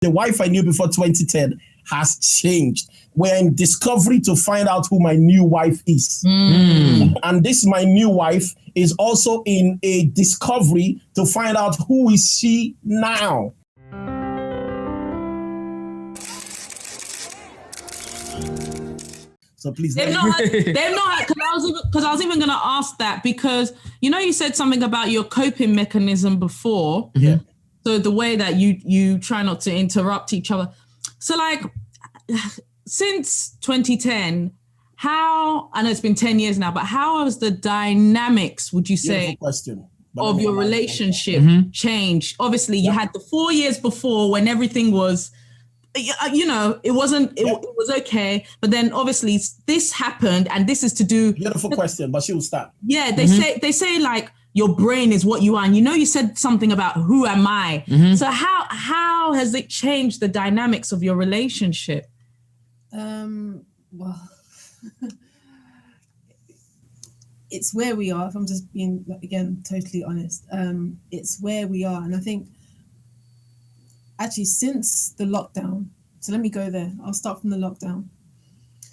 The wife I knew before 2010 has changed. We're in discovery to find out who my new wife is. And this my new wife is also in a discovery to find out who is she now. So please. They've not had, because I was even going to ask that, because you said something about your coping mechanism before. Yeah. So the way that you try not to interrupt each other. So like since 2010, how, I know it's been 10 years now, but how has the dynamics, would you say, of your relationship changed? Obviously, you had the 4 years before when everything was, it wasn't, it was okay. But then obviously this happened, and this is to do. Beautiful question, but she will start. Yeah, they say like your brain is what you are. And you said something about who am I? So how has it changed the dynamics of your relationship? Well, it's where we are. If I'm just being, again, totally honest, it's where we are. And I think actually since the lockdown, so let me go there. I'll start from the lockdown.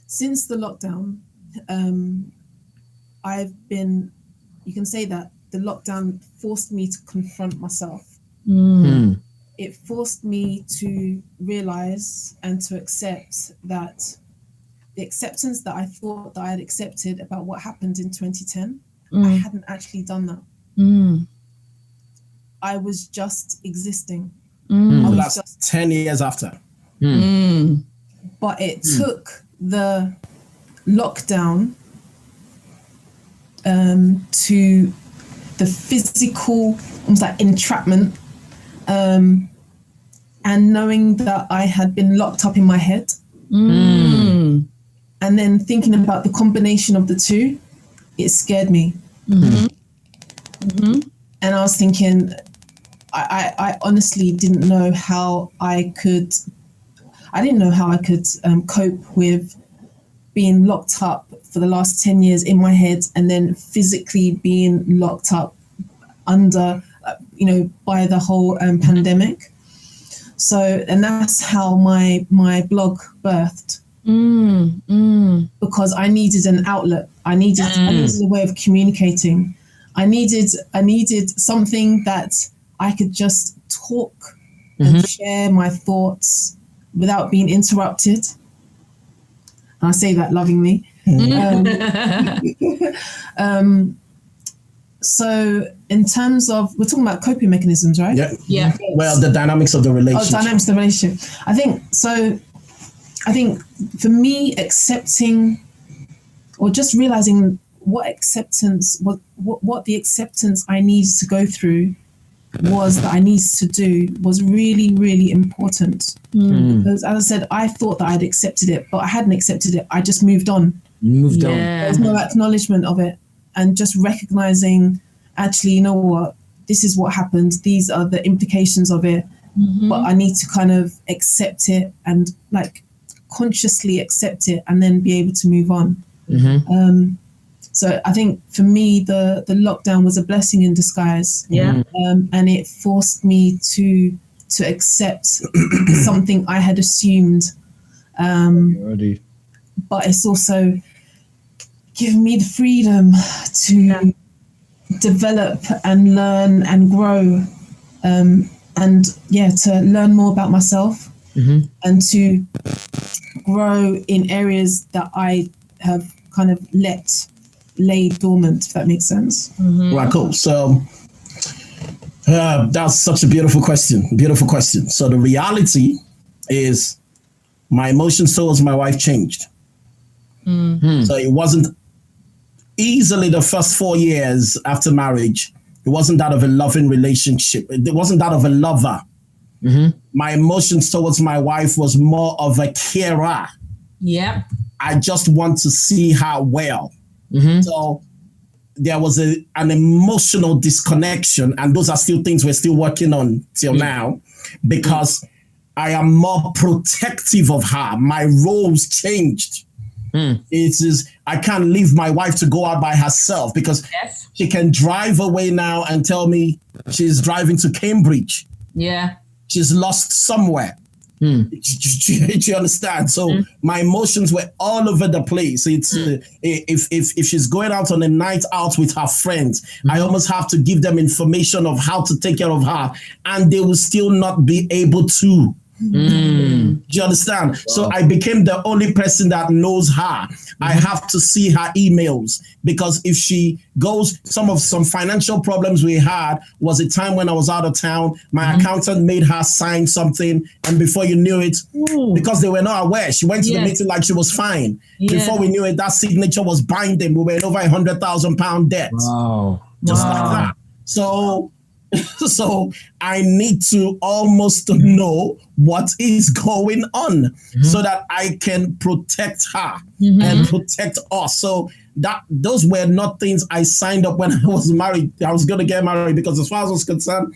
Since the lockdown, I've been, you can say that the lockdown forced me to confront myself. It forced me to realize and to accept that the acceptance that I thought that I had accepted about what happened in 2010, I hadn't actually done that. I was just existing. That's just 10 years after. But it took the lockdown to the physical, almost like entrapment, and knowing that I had been locked up in my head, and then thinking about the combination of the two, it scared me. And I was thinking, I honestly didn't know how I could cope with being locked up for the last 10 years in my head, and then physically being locked up under, by the whole pandemic. So, and that's how my blog birthed. Because I needed an outlet. I needed a way of communicating. I needed something that I could just talk and share my thoughts without being interrupted. And I say that lovingly. So in terms of, we're talking about coping mechanisms, right? Yeah. Well, the dynamics of the relationship. Dynamics of the relationship. I think for me, accepting or just realizing what the acceptance I needed to go through was really, really important. Because as I said, I thought that I'd accepted it, but I hadn't accepted it. I just moved on. There's no acknowledgement of it, and just recognizing, actually, you know what, this is what happened. These are the implications of it, but I need to kind of accept it and like consciously accept it, and then be able to move on. So I think for me, the lockdown was a blessing in disguise. And it forced me to accept something I had assumed. But it's also given me the freedom to develop and learn and grow, and to learn more about myself, and to grow in areas that I have kind of lay dormant, if that makes sense. Right, cool. So that's such a beautiful question. So the reality is my emotions towards my wife changed. So it wasn't easily the first 4 years after marriage. It wasn't that of a loving relationship. It wasn't that of a lover. My emotions towards my wife was more of a carer. I just want to see her well. So there was an emotional disconnection, and those are still things we're still working on till now, because I am more protective of her. My roles changed. It is, I can't leave my wife to go out by herself, because she can drive away now and tell me she's driving to Cambridge. She's lost somewhere. Do you understand? So my emotions were all over the place. It's if she's going out on a night out with her friends, I almost have to give them information of how to take care of her, and they will still not be able to. Do you understand? Wow. So I became the only person that knows her. I have to see her emails, because if she goes, some financial problems we had was a time when I was out of town. My accountant made her sign something, and before you knew it, because they were not aware, she went to the meeting like she was fine. Before we knew it, that signature was binding. We were in over £100,000 debt. Wow. Just like that. So I need to almost know what is going on so that I can protect her and protect us. So those were not things I signed up when I was married. I was going to get married, because as far as I was concerned,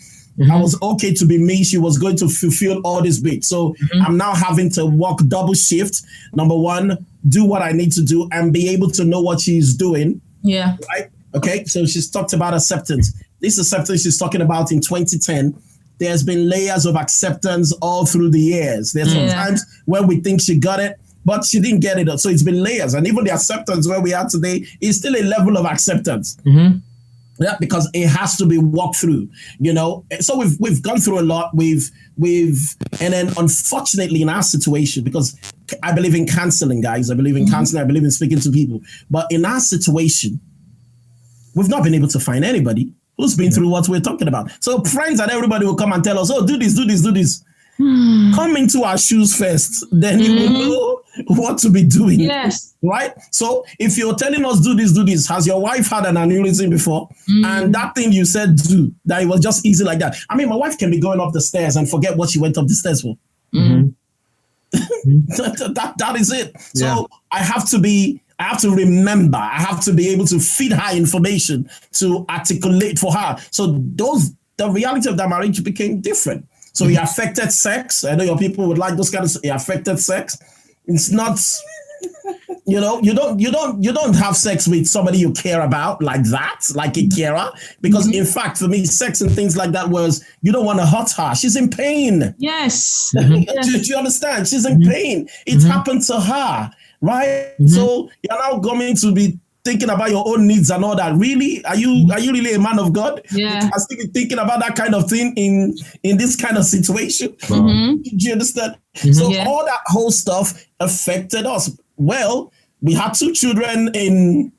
I was okay to be me. She was going to fulfill all this bit. So I'm now having to work double shift. Number one, do what I need to do and be able to know what she's doing. Yeah. Right? Okay. So she's talked about acceptance. This acceptance she's talking about in 2010, there's been layers of acceptance all through the years. There's some times when we think she got it, but she didn't get it. So it's been layers. And even the acceptance where we are today is still a level of acceptance. Yeah, because it has to be walked through, you know. So we've gone through a lot. And then unfortunately in our situation, because I believe in counseling, guys. I believe in counseling. I believe in speaking to people. But in our situation, we've not been able to find anybody who's been through what we're talking about. So friends and everybody will come and tell us, oh, do this, do this, do this. Come into our shoes first, then you will know what to be doing. Yes. Right? So if you're telling us do this, has your wife had an aneurysm before? And that thing you said do, that it was just easy like that. I mean, my wife can be going up the stairs and forget what she went up the stairs for. That is it. So I have to remember, I have to be able to feed her information to articulate for her. So the reality of that marriage became different. So it affected sex. I know your people would like those kind of, it affected sex. It's not, you don't have sex with somebody you care about like that, like a carer. Because in fact, for me, sex and things like that was, you don't want to hurt her. She's in pain. Yes. Do you understand? She's in pain. It happened to her. Right. So you're now going to be thinking about your own needs and all that. Really? Are you really a man of God? Yeah. I still be thinking about that kind of thing in this kind of situation. Do you understand? So all that whole stuff affected us. Well, we had 2 children in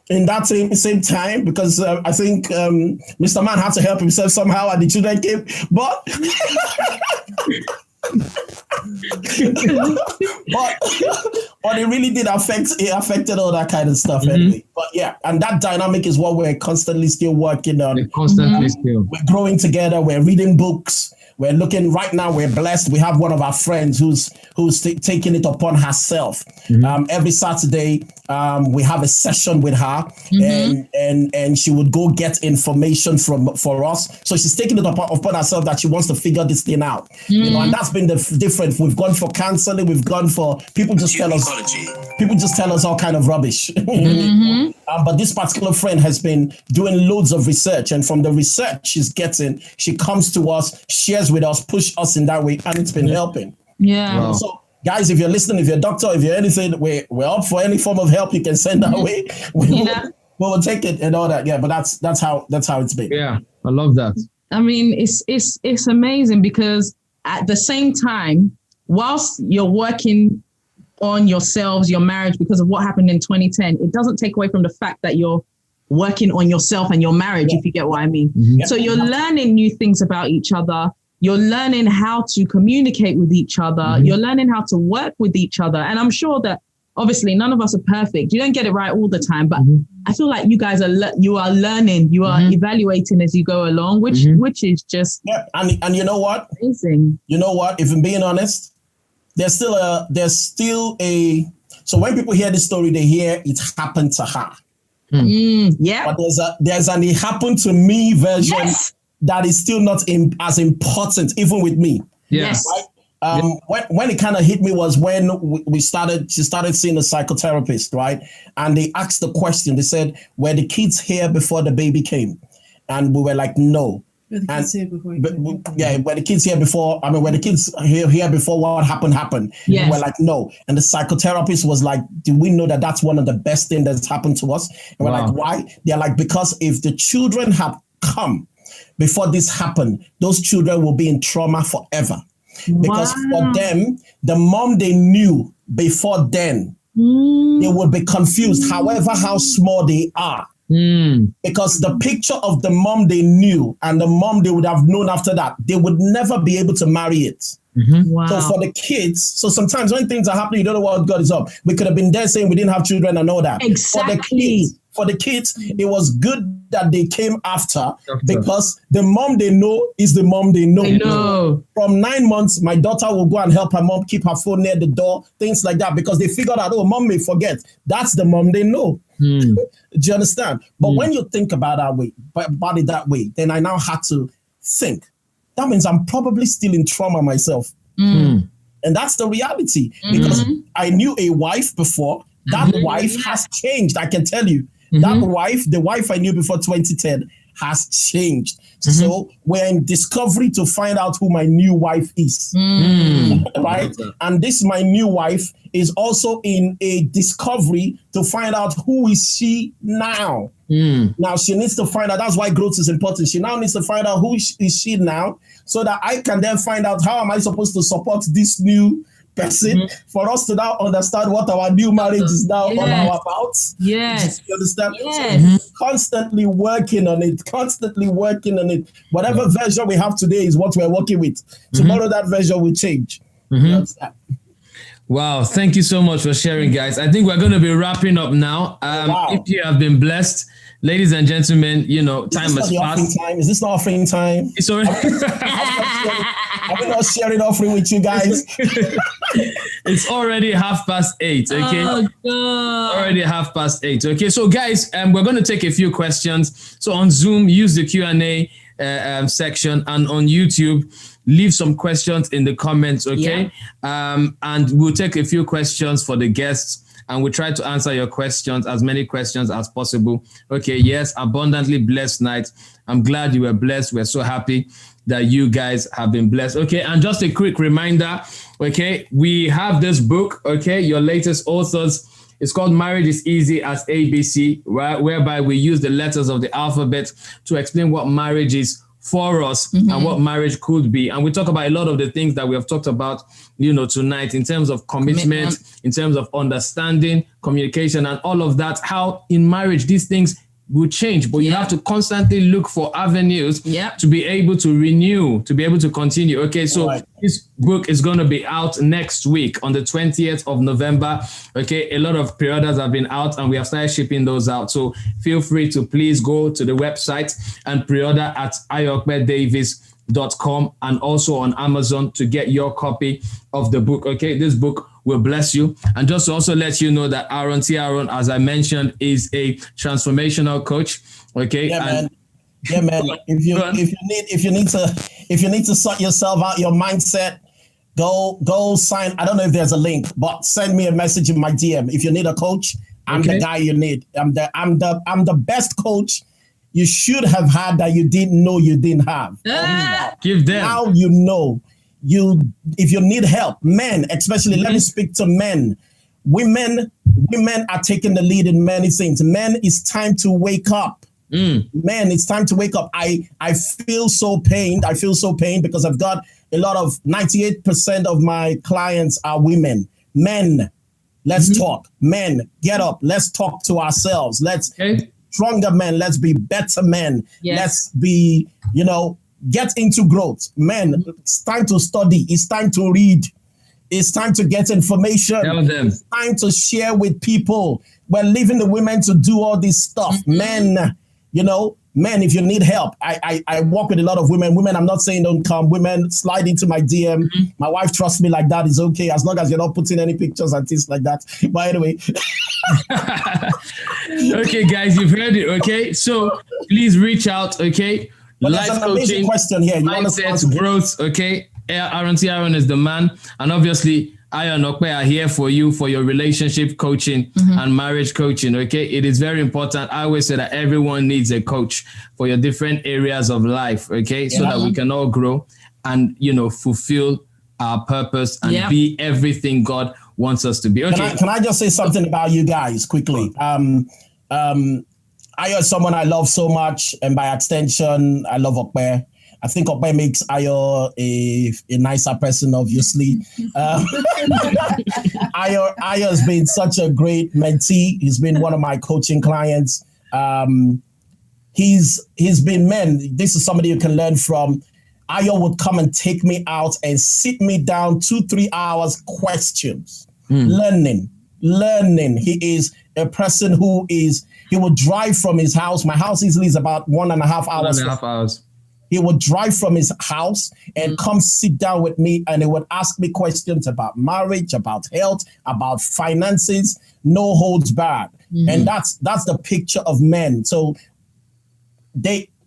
that same time, because I think Mr. Man had to help himself somehow and the children came. But but it really did affected all that kind of stuff anyway. But yeah, and that dynamic is what we're constantly still working on. We're growing together, we're reading books, we're looking right now, we're blessed. We have one of our friends who's taking it upon herself. Every Saturday, we have a session with her, and she would go get information for us. So she's taking it upon herself that she wants to figure this thing out. You know, and that's been the difference. We've gone for counseling, we've gone for people just tell us all kind of rubbish. But this particular friend has been doing loads of research, and from the research she's getting, she comes to us, shares with us, push us in that way, and it's been helping. Yeah. Wow. So guys, if you're listening, if you're a doctor, if you're anything, we're up for any form of help you can send our way. We'll take it and all that. Yeah, but that's how it's been. Yeah, I love that. I mean, it's amazing, because at the same time, whilst you're working on yourselves, your marriage, because of what happened in 2010, it doesn't take away from the fact that you're working on yourself and your marriage, if you get what I mean. So you're learning new things about each other. You're learning how to communicate with each other. You're learning how to work with each other. And I'm sure that obviously none of us are perfect. You don't get it right all the time, but I feel like you guys are learning, you are evaluating as you go along, which is just and you know what? Amazing. You know what? If I'm being honest, there's still a so when people hear this story, they hear it happened to her. But there's an it happened to me version that is still not as important, even with me. Yes. Right? When it kind of hit me was when she started seeing a psychotherapist, right? And they asked the question, they said, were the kids here before the baby came? And we were like, no. When the kids here before. When the kids here before, when the kids here before what happened. Yes. We're like, no. And the psychotherapist was like, do we know that that's one of the best things that's happened to us? And we're like, why? They're like, because if the children had come before this happened, those children will be in trauma forever. Because for them, the mom they knew before then, they would be confused, however, how small they are. Because the picture of the mom they knew and the mom they would have known after that, they would never be able to marry it. So for the kids, so sometimes when things are happening, you don't know what God is up. We could have been there saying we didn't have children and all that. Exactly. For the kids, it was good that they came after because the mom they know is the mom they know. From 9 months, my daughter will go and help her mom keep her phone near the door, things like that, because they figured out, oh, mom may forget. That's the mom they know. Do you understand? But when you think about it that way, then I now had to think. That means I'm probably still in trauma myself. And that's the reality. Because I knew a wife before. That wife has changed, I can tell you. That wife, the wife I knew before 2010, has changed. So we're in discovery to find out who my new wife is. Right? And this, my new wife, is also in a discovery to find out who is she now. Now she needs to find out. That's why growth is important. She now needs to find out who is she now, so that I can then find out how am I supposed to support this new person for us to now understand what our new marriage is now all about. Yes. You understand? Yes. So constantly working on it. Whatever version we have today is what we're working with. Tomorrow that version will change. Wow, thank you so much for sharing, guys. I think we're going to be wrapping up now. If you have been blessed, ladies and gentlemen, time has passed. Is this not offering time? It's already. I'm not sharing offering with you guys. It's already 8:30. Okay. Oh, God. Already 8:30. Okay. So, guys, we're going to take a few questions. So on Zoom, use the Q&A section, and on YouTube, leave some questions in the comments. Okay. And we'll take a few questions for the guests. And we'll try to answer your questions, as many questions as possible. Okay, yes, abundantly blessed night. I'm glad you were blessed. We're so happy that you guys have been blessed. Okay, and just a quick reminder, okay, we have this book, okay, your latest authors. It's called Marriage is Easy as ABC, right, whereby we use the letters of the alphabet to explain what marriage is for us and what marriage could be. And we talk about a lot of the things that we have talked about, tonight, in terms of commitment, in terms of understanding, communication, and all of that, how in marriage these things will change, but you have to constantly look for avenues to be able to renew, to be able to continue. Okay, so this book is going to be out next week on the 20th of November. Okay, a lot of pre-orders have been out and we have started shipping those out. So feel free to please go to the website and pre-order at ayopedavies.com and also on Amazon to get your copy of the book. Okay, this book will bless you. And just to also let you know that Aaron, as I mentioned, is a transformational coach. Okay. Yeah, man. If you need to sort yourself out, your mindset, go sign. I don't know if there's a link, but send me a message in my DM. If you need a coach, I'm the guy you need. I'm the best coach you should have had that you didn't know you didn't have. Give them. Now you know. If you need help, men, especially, let me speak to men. Women are taking the lead in many things. Men, it's time to wake up. Men, it's time to wake up. I feel so pained. I feel so pained because I've got a lot of 98% of my clients are women. Men, let's talk. Men, get up. Let's talk to ourselves. Let's stronger men. Let's be better men. Yes. Let's be, get into growth. Men, it's time to study. It's time to read. It's time to get information. It's time to share with people. We're leaving the women to do all this stuff. Men, if you need help, I work with a lot of women. Women, I'm not saying don't come. Women, slide into my DM. My wife trusts me like that. It's okay as long as you're not putting any pictures and things like that. But anyway. Okay, guys, you've heard it. Okay, so please reach out. Okay. Life coaching, question here. Mindset, growth, okay? Aaron is the man. And obviously, Ayo and Ope are here for you for your relationship coaching and marriage coaching. Okay, it is very important. I always say that everyone needs a coach for your different areas of life. Okay, so that we can all grow and fulfill our purpose and be everything God wants us to be. Okay, can I just say something about you guys quickly? Ayo is someone I love so much, and by extension, I love Ope. I think Ope makes Ayo a nicer person, obviously. Ayo has been such a great mentee. He's been one of my coaching clients. He's been, this is somebody you can learn from. Ayo would come and take me out and sit me down 2-3 hours, questions, learning. He is a person who he would drive from his house. My house easily is about 1.5 hours. 1.5 hours. He would drive from his house and come sit down with me, and he would ask me questions about marriage, about health, about finances, no holds barred. And that's the picture of men. So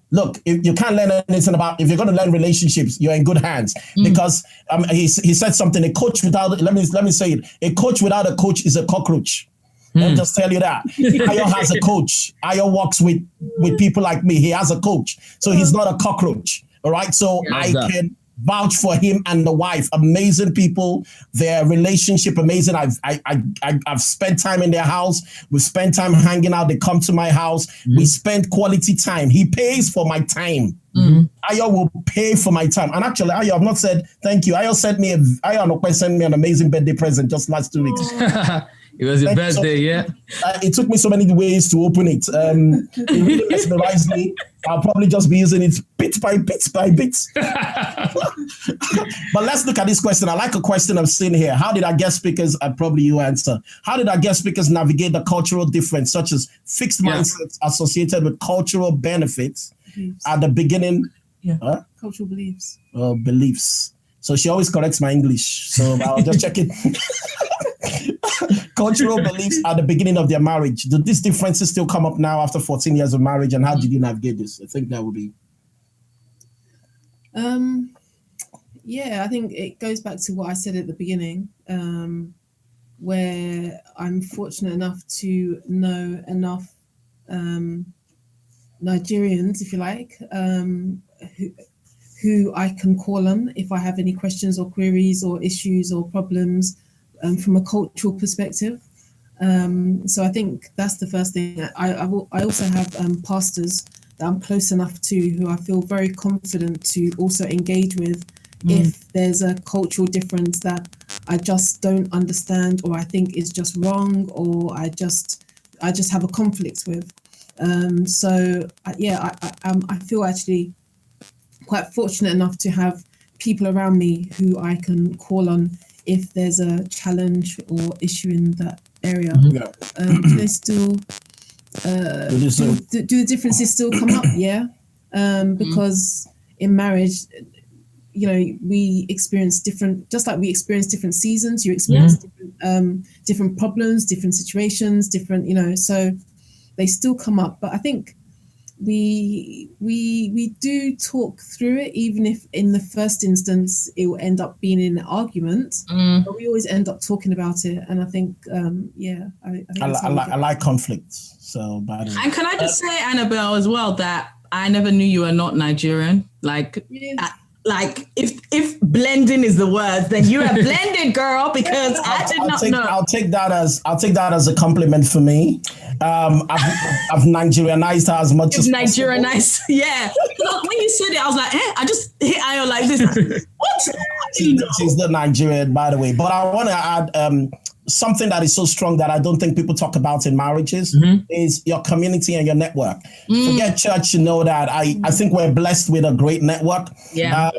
look, if you can't learn anything if you're going to learn relationships, you're in good hands. Because he said something, a coach without, let me say it, a coach without a coach is a cockroach. Let me just tell you that. Ayo has a coach. Ayo works with people like me. He has a coach. So he's not a cockroach. All right. So I can vouch for him and the wife. Amazing people. Their relationship amazing. I've spent time in their house. We've spent time hanging out. They come to my house. We spend quality time. He pays for my time. Ayo will pay for my time. And actually, Ayo, I've not said thank you. Ayo and Ope sent me an amazing birthday present just last 2 weeks. It was your birthday, it took me so many ways to open it. It really mesmerized me. I'll probably just be using it bit by bit. But let's look at this question. I like a question I've seen here. How did our guest speakers, and probably you answer, how did our guest speakers navigate the cultural difference, such as fixed mindsets associated with cultural benefits at the beginning? Cultural beliefs. Beliefs. So she always corrects my English. So I'll just check it. Cultural beliefs at the beginning of their marriage. Do these differences still come up now after 14 years of marriage? And how did you navigate this? I think that would be. I think it goes back to what I said at the beginning, where I'm fortunate enough to know enough Nigerians, if you like, who I can call on if I have any questions or queries or issues or problems from a cultural perspective. So I think that's the first thing. I also have pastors that I'm close enough to who I feel very confident to also engage with if there's a cultural difference that I just don't understand or I think is just wrong or I just have a conflict with. I feel actually quite fortunate enough to have people around me who I can call on if there's a challenge or issue in that area. Do they still do the differences still come up? Because in marriage, we experience different, just like we experience different seasons, you experience different problems, different situations, different, so they still come up. But I think we do talk through it, even if in the first instance it will end up being an argument, but we always end up talking about it. And I think I like conflict. So bad. And can I just say, Annabelle, as well, that I never knew you were not Nigerian. Like if blending is the word, then you are blended, girl, because I did not know. I'll take that as a compliment for me. I've Nigerianized her as much as Nigerianized, yeah. When you said it, I was like, I just hit Ayo like this. What? She's not Nigerian, by the way. But I want to add something that is so strong that I don't think people talk about in marriages is your community and your network. Forget church, that I think we're blessed with a great network. Yeah.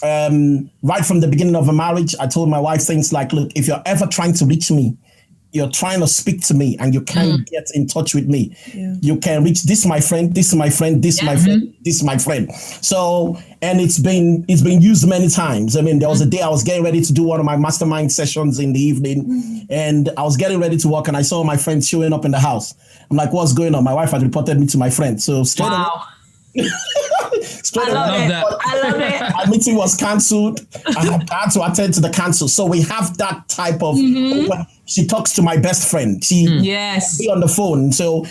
Right from the beginning of a marriage, I told my wife things like, look, if you're ever trying to reach me, you're trying to speak to me and you can't get in touch with me. Yeah. You can reach this, my friend, this is my friend, this is my friend, this is my friend. So, and it's been used many times. I mean, there was a day I was getting ready to do one of my mastermind sessions in the evening and I was getting ready to work and I saw my friend showing up in the house. I'm like, what's going on? My wife had reported me to my friend. So straight away, Straight I love away. it. that. I love it. Our meeting was cancelled. I had to attend to the council. So we have that type of. When she talks to my best friend. She Yes. be on the phone. So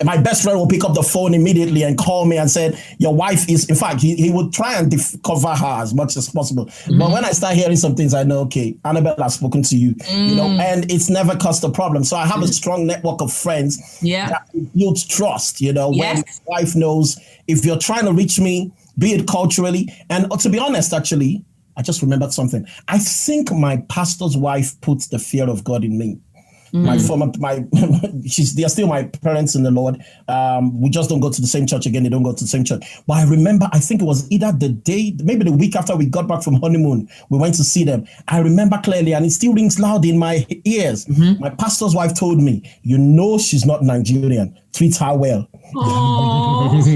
my best friend will pick up the phone immediately and call me and said, "Your wife is." In fact, he would try and cover her as much as possible. But when I start hearing some things, I know, okay, Annabelle has spoken to you. You know, and it's never caused a problem. So I have a strong network of friends. Yeah. That builds trust. You know, Yes. when my wife knows if you're trying to reach me, be it culturally, and to be honest, actually. I just remembered something. I think my pastor's wife put the fear of God in me. They are still my parents in the Lord. We just don't go to the same church again. They don't go to the same church. But I remember, I think it was either the day, maybe the week after we got back from honeymoon, we went to see them. I remember clearly, and it still rings loud in my ears. My pastor's wife told me, "You know she's not Nigerian. Treat her well." Oh. So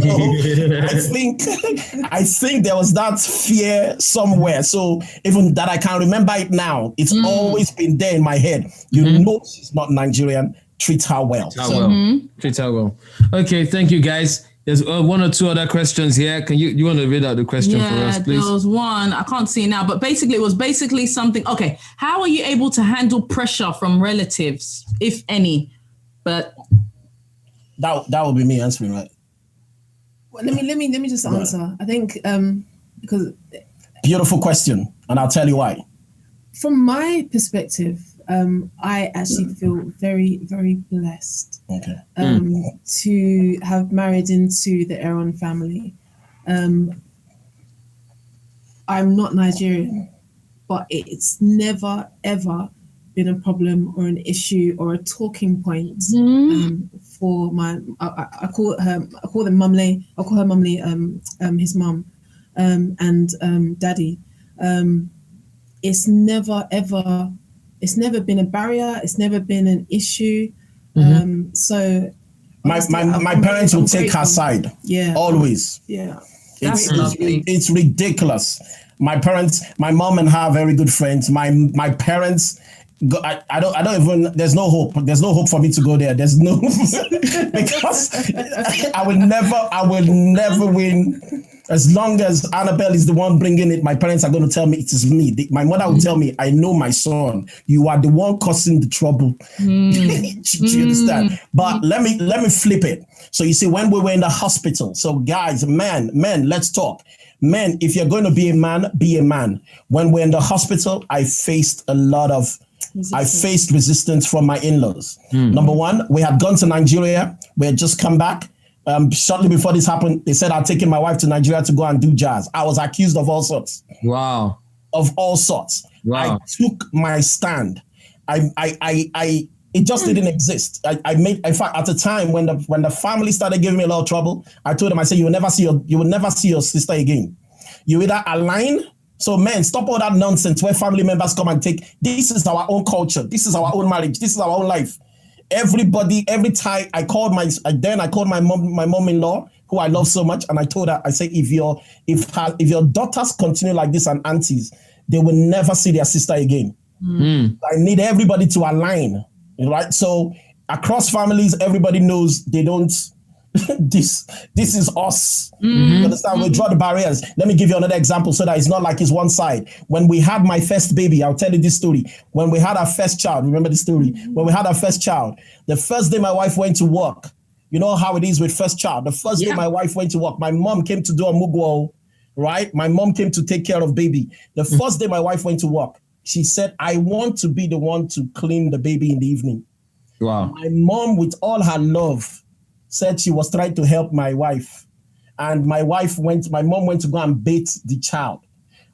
I think there was that fear somewhere. So even that I can remember it now, it's always been there in my head. You know she's not Nigerian. Treat her well. Treat her well. Okay, thank you guys. There's one or two other questions here. Can you want to read out the question for us, please? There was one. I can't see it now, but basically it was something. Okay, how are you able to handle pressure from relatives, if any? But that would be me answering, right? Well, let me just answer. I think because beautiful question, and I'll tell you why. From my perspective, I actually feel very, very blessed to have married into the Aaron family. I'm not Nigerian, but it's never, ever been a problem or an issue or a talking point for my. I call them Mumley. I call her Mumley. His mum, and Daddy. It's never ever. It's never been a barrier. It's never been an issue. So my parents will take her side. Yeah, always. Yeah, it's ridiculous. My parents, my mom and her are very good friends. My parents. I don't even. There's no hope. There's no hope for me to go there. There's no because I will never win. As long as Annabelle is the one bringing it, my parents are going to tell me it is me. My mother will tell me, "I know my son. You are the one causing the trouble." Do you understand? But let me flip it. So you see, when we were in the hospital, so guys, men, let's talk. Men, if you're going to be a man, be a man. When we're in the hospital, I faced resistance from my in-laws. Number one, we had gone to Nigeria. We had just come back. Shortly before this happened, they said I'd taken my wife to Nigeria to go and do jazz. I was accused of all sorts. Wow. Of all sorts. Wow. I took my stand. It just didn't exist. In fact, at the time when the family started giving me a lot of trouble, I told them, I said, you will never see your sister again. You either align. So men, stop all that nonsense where family members come and take. This is our own culture. This is our own marriage. This is our own life. Everybody, every time I called my mom-in-law, who I love so much, and I told her, I said, if your daughters continue like this and aunties, they will never see their sister again. I need everybody to align, right? So across families, everybody knows they don't. This is us. You understand? We draw the barriers. Let me give you another example so that it's not like it's one side. When we had my first baby, I'll tell you this story. When we had our first child, remember the story? When we had our first child, the first day my wife went to work, you know how it is with first child. The first day my wife went to work, my mom came to do a mugwo, right? My mom came to take care of baby. The first day my wife went to work, she said, I want to be the one to clean the baby in the evening. Wow. My mom, with all her love, said she was trying to help my wife. And my mom went to go and bathe the child.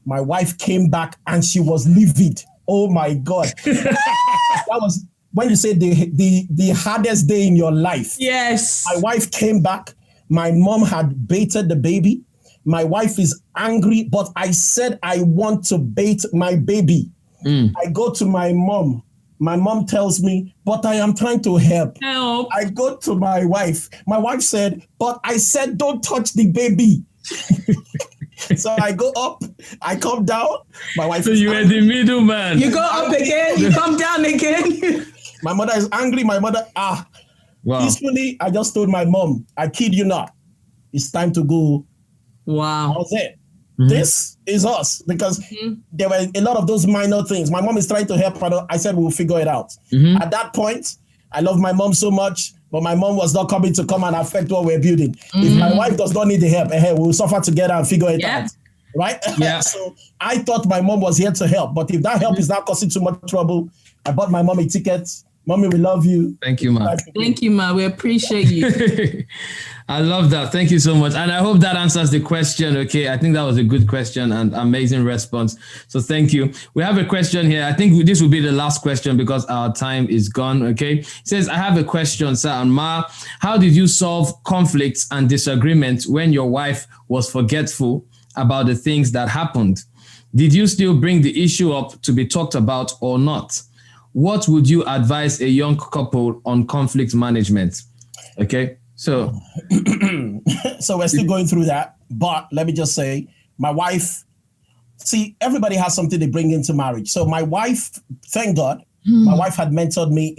My wife came back and she was livid. Oh my God. That was when you say the hardest day in your life. Yes. My wife came back. My mom had bathed the baby. My wife is angry, but I said, I want to bathe my baby. I go to my mom. My mom tells me, but I am trying to help. I go to my wife. My wife said, but I said, don't touch the baby. So I go up, I come down. My wife. So you were the middle man. You go up again, you come down again. My mother is angry. My mother, wow. Peacefully, I just told my mom, I kid you not, it's time to go Wow. That was it. This is us, because there were a lot of those minor things. My mom is trying to help. I said, we'll figure it out. At that point, I love my mom so much, but my mom was not coming to come and affect what we're building. If my wife does not need the help, we'll suffer together and figure it out. Right? Yeah. So I thought my mom was here to help, but if that help is not causing too much trouble, I bought my mom a ticket. Mommy, we love you. Thank you, ma. Thank you, ma. We appreciate you. I love that. Thank you so much. And I hope that answers the question. Okay. I think that was a good question and amazing response. So thank you. We have a question here. I think this will be the last question because our time is gone. Okay. It says, I have a question, sir and ma. How did you solve conflicts and disagreements when your wife was forgetful about the things that happened? Did you still bring the issue up to be talked about or not? What would you advise a young couple on conflict management? Okay, so. So we're still going through that, but let me just say, my wife, see, everybody has something they bring into marriage. So my wife, thank God, my wife had mentored me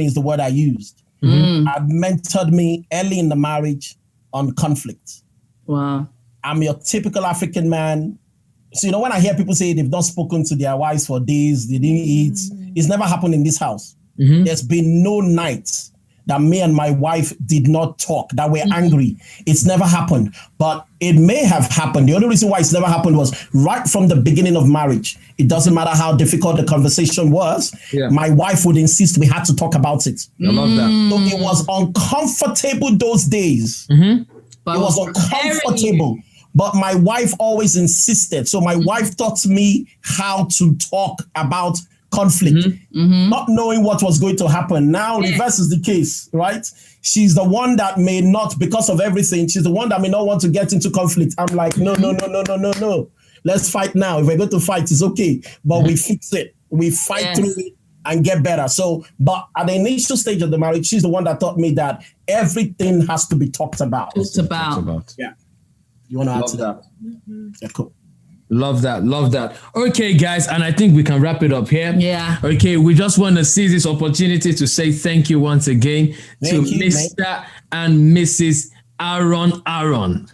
is the word I used. Had mentored me early in the marriage on conflict. Wow. I'm your typical African man. So, when I hear people say they've not spoken to their wives for days, they didn't eat, it's never happened in this house. There's been no night that me and my wife did not talk, that we're angry. It's never happened, but it may have happened. The only reason why it's never happened was right from the beginning of marriage. It doesn't matter how difficult the conversation was. My wife would insist we had to talk about it. I love that. So it was uncomfortable those days. But it was uncomfortable. But my wife always insisted. So my wife taught me how to talk about conflict, not knowing what was going to happen. Now, reverse is the case, right? She's the one that may not, because of everything, she's the one that may not want to get into conflict. I'm like, no. Let's fight now. If we're going to fight, it's okay. But we fix it. We fight through it and get better. So, but at the initial stage of the marriage, she's the one that taught me that everything has to be talked about. Yeah. You want to add to that? Yeah, cool. Love that. Okay, guys, and I think we can wrap it up here. Yeah. Okay, we just want to seize this opportunity to say thank you once again to Mr. and Mrs. Aaron.